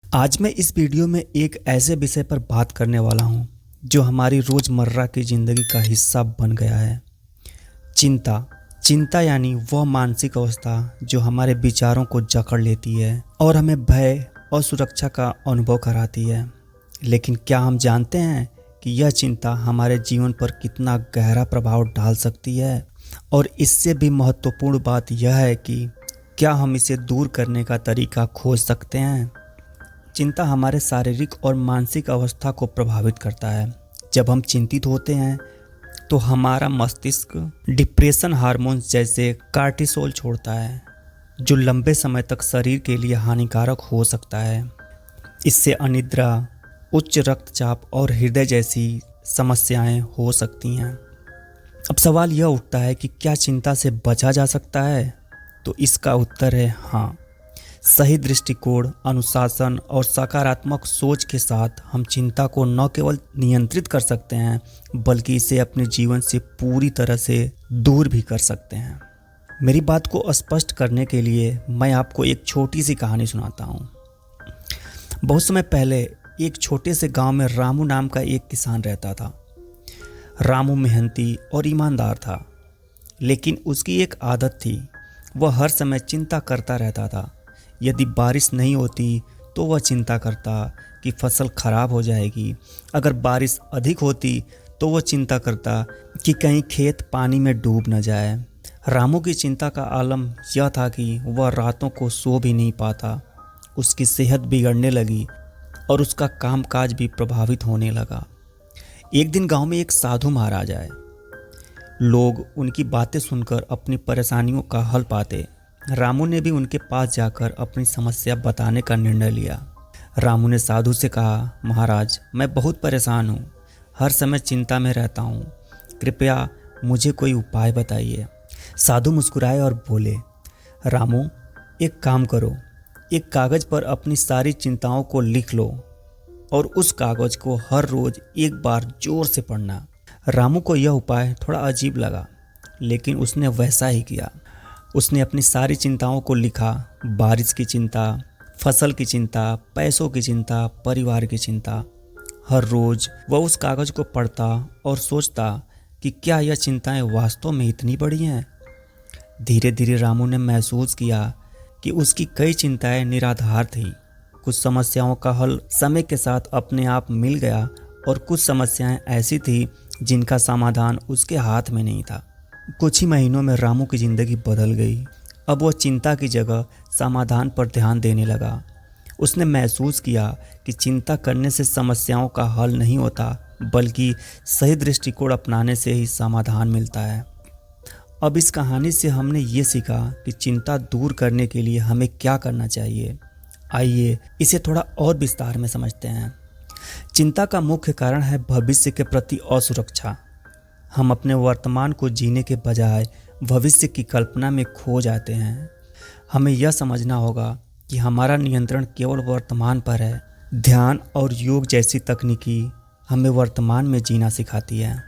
आज मैं इस वीडियो में एक ऐसे विषय पर बात करने वाला हूँ जो हमारी रोज़मर्रा की ज़िंदगी का हिस्सा बन गया है। चिंता। चिंता यानी वह मानसिक अवस्था जो हमारे विचारों को जकड़ लेती है और हमें भय और सुरक्षा का अनुभव कराती है। लेकिन क्या हम जानते हैं कि यह चिंता हमारे जीवन पर कितना गहरा प्रभाव डाल सकती है? और इससे भी महत्वपूर्ण बात यह है कि क्या हम इसे दूर करने का तरीका खोज सकते हैं? चिंता हमारे शारीरिक और मानसिक अवस्था को प्रभावित करता है। जब हम चिंतित होते हैं तो हमारा मस्तिष्क डिप्रेशन हार्मोन्स जैसे कार्टिसोल छोड़ता है, जो लंबे समय तक शरीर के लिए हानिकारक हो सकता है। इससे अनिद्रा, उच्च रक्तचाप और हृदय जैसी समस्याएं हो सकती हैं। अब सवाल यह उठता है कि क्या चिंता से बचा जा सकता है? तो इसका उत्तर है हाँ। सही दृष्टिकोण, अनुशासन और सकारात्मक सोच के साथ हम चिंता को न केवल नियंत्रित कर सकते हैं बल्कि इसे अपने जीवन से पूरी तरह से दूर भी कर सकते हैं। मेरी बात को स्पष्ट करने के लिए मैं आपको एक छोटी सी कहानी सुनाता हूँ। बहुत समय पहले एक छोटे से गांव में रामू नाम का एक किसान रहता था। रामू मेहनती और ईमानदार था, लेकिन उसकी एक आदत थी। वह हर समय चिंता करता रहता था। यदि बारिश नहीं होती तो वह चिंता करता कि फसल खराब हो जाएगी। अगर बारिश अधिक होती तो वह चिंता करता कि कहीं खेत पानी में डूब न जाए। रामू की चिंता का आलम यह था कि वह रातों को सो भी नहीं पाता। उसकी सेहत बिगड़ने लगी और उसका कामकाज भी प्रभावित होने लगा। एक दिन गांव में एक साधु महाराज आए। लोग उनकी बातें सुनकर अपनी परेशानियों का हल पाते। रामू ने भी उनके पास जाकर अपनी समस्या बताने का निर्णय लिया। रामू ने साधु से कहा, महाराज, मैं बहुत परेशान हूँ, हर समय चिंता में रहता हूँ, कृपया मुझे कोई उपाय बताइए। साधु मुस्कुराए और बोले, रामू, एक काम करो, एक कागज़ पर अपनी सारी चिंताओं को लिख लो और उस कागज़ को हर रोज़ एक बार जोर से पढ़ना। रामू को यह उपाय थोड़ा अजीब लगा, लेकिन उसने वैसा ही किया। उसने अपनी सारी चिंताओं को लिखा। बारिश की चिंता, फसल की चिंता, पैसों की चिंता, परिवार की चिंता। हर रोज़ वह उस कागज़ को पढ़ता और सोचता कि क्या यह चिंताएं वास्तव में इतनी बड़ी हैं। धीरे धीरे रामू ने महसूस किया कि उसकी कई चिंताएं निराधार थीं। कुछ समस्याओं का हल समय के साथ अपने आप मिल गया और कुछ समस्याएं ऐसी थीं जिनका समाधान उसके हाथ में नहीं था। कुछ ही महीनों में रामू की ज़िंदगी बदल गई। अब वह चिंता की जगह समाधान पर ध्यान देने लगा। उसने महसूस किया कि चिंता करने से समस्याओं का हल नहीं होता, बल्कि सही दृष्टिकोण अपनाने से ही समाधान मिलता है। अब इस कहानी से हमने ये सीखा कि चिंता दूर करने के लिए हमें क्या करना चाहिए। आइए इसे थोड़ा और विस्तार में समझते हैं। चिंता का मुख्य कारण है भविष्य के प्रति असुरक्षा। हम अपने वर्तमान को जीने के बजाय भविष्य की कल्पना में खो जाते हैं। हमें यह समझना होगा कि हमारा नियंत्रण केवल वर्तमान पर है। ध्यान और योग जैसी तकनीकी हमें वर्तमान में जीना सिखाती है।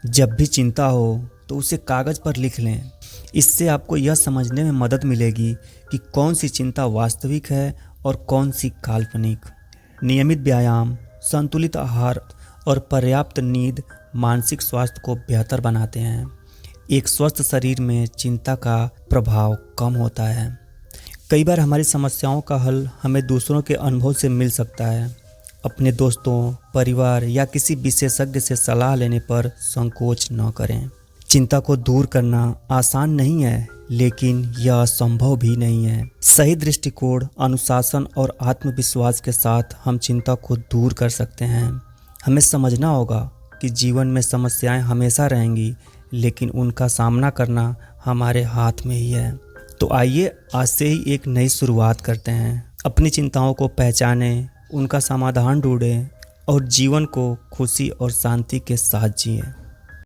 जब भी चिंता हो तो उसे कागज़ पर लिख लें। इससे आपको यह समझने में मदद मिलेगी कि कौन सी चिंता वास्तविक है और कौन सी काल्पनिक। नियमित व्यायाम, संतुलित आहार और पर्याप्त नींद मानसिक स्वास्थ्य को बेहतर बनाते हैं। एक स्वस्थ शरीर में चिंता का प्रभाव कम होता है। कई बार हमारी समस्याओं का हल हमें दूसरों के अनुभव से मिल सकता है। अपने दोस्तों, परिवार या किसी विशेषज्ञ से सलाह लेने पर संकोच न करें। चिंता को दूर करना आसान नहीं है, लेकिन यह असंभव भी नहीं है। सही दृष्टिकोण, अनुशासन और आत्मविश्वास के साथ हम चिंता को दूर कर सकते हैं। हमें समझना होगा कि जीवन में समस्याएं हमेशा रहेंगी, लेकिन उनका सामना करना हमारे हाथ में ही है। तो आइए आज से ही एक नई शुरुआत करते हैं। अपनी चिंताओं को पहचानें, उनका समाधान ढूंढें और जीवन को खुशी और शांति के साथ जिएं।